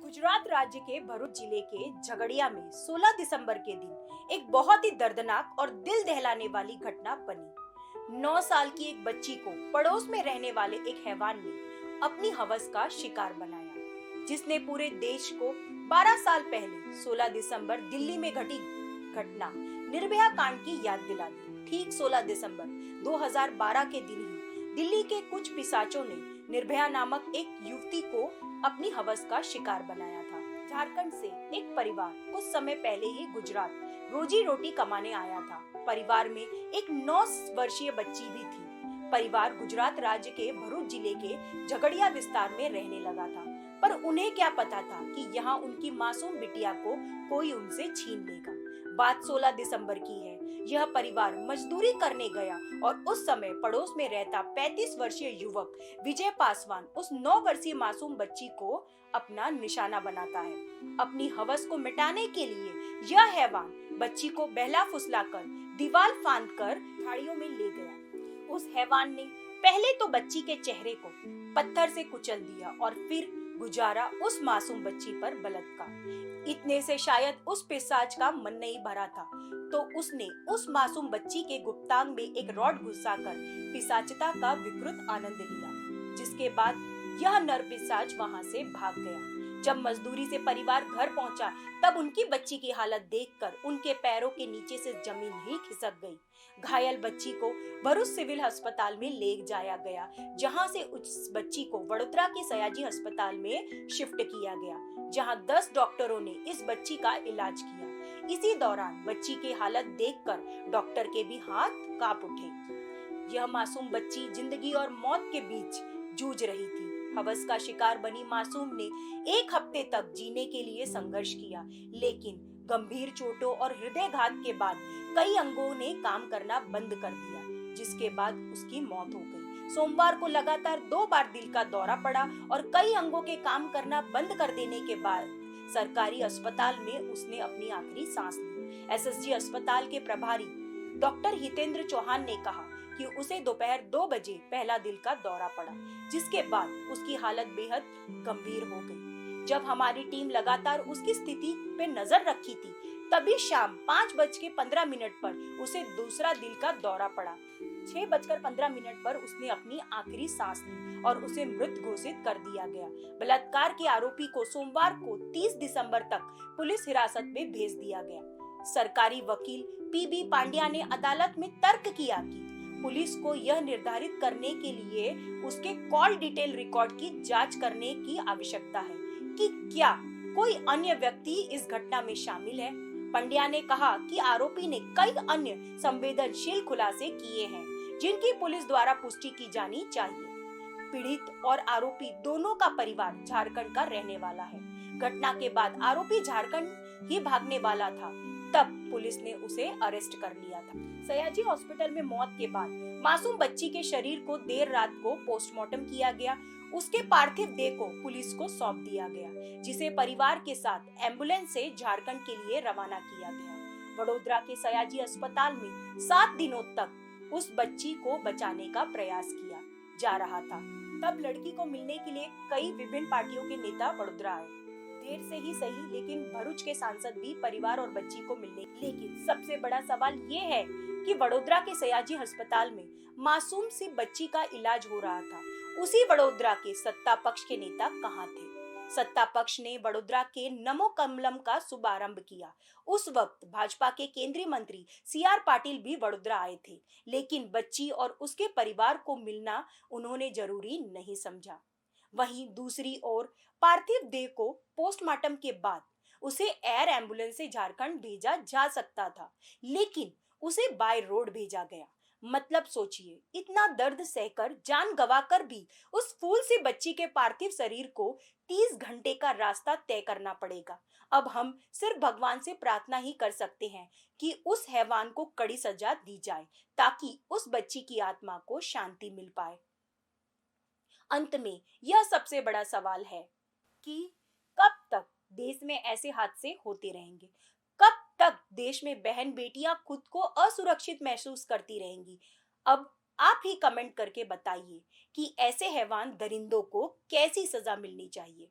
गुजरात राज्य के भरूच जिले के झगड़िया में 16 दिसंबर के दिन एक बहुत ही दर्दनाक और दिल दहलाने वाली घटना बनी। 9 साल की एक बच्ची को पड़ोस में रहने वाले एक हैवान ने अपनी हवस का शिकार बनाया, जिसने पूरे देश को 12 साल पहले 16 दिसंबर दिल्ली में घटी घटना निर्भया कांड की याद दिला दी। ठीक 16 दिसंबर 2012 के दिन ही दिल्ली के कुछ पिशाचों ने निर्भया नामक एक युवती को अपनी हवस का शिकार बनाया था। झारखंड से एक परिवार कुछ समय पहले ही गुजरात रोजी रोटी कमाने आया था। परिवार में एक 9 वर्षीय बच्ची भी थी। परिवार गुजरात राज्य के भरूच जिले के झगड़िया विस्तार में रहने लगा था, पर उन्हें क्या पता था कि यहाँ उनकी मासूम बिटिया को कोई उनसे छीन लेगा। बात 16 दिसंबर की है। यह परिवार मजदूरी करने गया और उस समय पड़ोस में रहता 35 वर्षीय युवक विजय पासवान उस 9 वर्षीय मासूम बच्ची को अपना निशाना बनाता है। अपनी हवस को मिटाने के लिए यह हैवान बच्ची को बहला फुसलाकर दीवार फांदकर झाड़ियों में ले गया। उस हैवान ने पहले तो बच्ची के चेहरे को पत्थर से कुचल दिया और फिर गुजारा उस मासूम बच्ची पर बलात्कार। इतने से शायद उस पिशाच का मन नहीं भरा था, तो उसने उस मासूम बच्ची के गुप्तांग में एक रॉड घुसाकर पिशाचता का विकृत आनंद लिया, जिसके बाद यह नर पिशाच वहां से भाग गया। जब मजदूरी से परिवार घर पहुंचा, तब उनकी बच्ची की हालत देखकर उनके पैरों के नीचे से जमीन ही खिसक गई। घायल बच्ची को भरूच सिविल अस्पताल में ले जाया गया, जहां से उस बच्ची को वडोदरा के सयाजी अस्पताल में शिफ्ट किया गया, जहां 10 डॉक्टरों ने इस बच्ची का इलाज किया। इसी दौरान बच्ची की हालत देखकर डॉक्टर के भी हाथ कांप उठे। यह मासूम बच्ची जिंदगी और मौत के बीच जूझ रही थी। हवस का शिकार बनी मासूम ने 1 हफ्ते तक जीने के लिए संघर्ष किया, लेकिन गंभीर चोटों और हृदयघात के बाद कई अंगों ने काम करना बंद कर दिया, जिसके बाद उसकी मौत हो गई। सोमवार को लगातार 2 बार दिल का दौरा पड़ा और कई अंगों के काम करना बंद कर देने के बाद सरकारी अस्पताल में उसने अपनी आखिरी सांस ली। एसएसजी अस्पताल के प्रभारी डॉक्टर हितेंद्र चौहान ने कहा कि उसे दोपहर 2 बजे पहला दिल का दौरा पड़ा, जिसके बाद उसकी हालत बेहद गंभीर हो गई। जब हमारी टीम लगातार उसकी स्थिति पे नजर रखी थी, तभी शाम 5:15 पर उसे दूसरा दिल का दौरा पड़ा। 6:15 पर उसने अपनी आखिरी सांस ली और उसे मृत घोषित कर दिया गया। बलात्कार के आरोपी को सोमवार को 30 दिसंबर तक पुलिस हिरासत में भेज दिया गया। सरकारी वकील पीबी पांड्या ने अदालत में तर्क किया कि पुलिस को यह निर्धारित करने के लिए उसके कॉल डिटेल रिकॉर्ड की जांच करने की आवश्यकता है कि क्या कोई अन्य व्यक्ति इस घटना में शामिल है। पंड्या ने कहा कि आरोपी ने कई अन्य संवेदनशील खुलासे किए हैं, जिनकी पुलिस द्वारा पुष्टि की जानी चाहिए। पीड़ित और आरोपी दोनों का परिवार झारखंड का रहने वाला है। घटना के बाद आरोपी झारखंड ही भागने वाला था, तब पुलिस ने उसे अरेस्ट कर लिया था। सयाजी हॉस्पिटल में मौत के बाद मासूम बच्ची के शरीर को देर रात को पोस्टमार्टम किया गया। उसके पार्थिव देह को पुलिस को सौंप दिया गया, जिसे परिवार के साथ एम्बुलेंस से झारखंड के लिए रवाना किया गया। वडोदरा के सयाजी अस्पताल में 7 दिनों तक उस बच्ची को बचाने का प्रयास किया जा रहा था। तब लड़की को मिलने के लिए कई विभिन्न पार्टियों के नेता वडोदरा आए। देर से ही सही, लेकिन भरूच के सांसद भी परिवार और बच्ची को मिलने। लेकिन सबसे बड़ा सवाल ये है कि वडोदरा के सयाजी अस्पताल में मासूम सी बच्ची का इलाज हो रहा था। उसी वडोदरा के सत्ता पक्ष के नेता कहाँ थे? सत्ता पक्ष ने वडोदरा के नमो कमलम का शुभारंभ किया। उस वक्त भाजपा के केंद्रीय मंत्री सीआर पाटिल भी वडोदरा आए थे, लेकिन बच्ची और उसके परिवार को मिलना उन्होंने जरूरी नहीं समझा। वहीं दूसरी ओर पार्थिव देह को पोस्टमार्टम के बाद उसे एयर एम्बुलेंस से झारखंड भेजा जा सकता था, लेकिन उसे बाय रोड भेजा गया। मतलब सोचिए, इतना दर्द सहकर जान गंवाकर भी उस फूल सी बच्ची के पार्थिव शरीर को 30 घंटे का रास्ता तय करना पड़ेगा। अब हम सिर्फ भगवान से प्रार्थना ही कर सकते हैं कि उस हैवान को कड़ी सजा दी जाए, ताकि उस बच्ची की आत्मा को शांति मिल पाए। अंत में यह सबसे बड़ा सवाल है कि कब तक देश में ऐसे हादसे होते रहेंगे? कब तक देश में बहन बेटियां खुद को असुरक्षित महसूस करती रहेंगी? अब आप ही कमेंट करके बताइए कि ऐसे हैवान दरिंदों को कैसी सजा मिलनी चाहिए।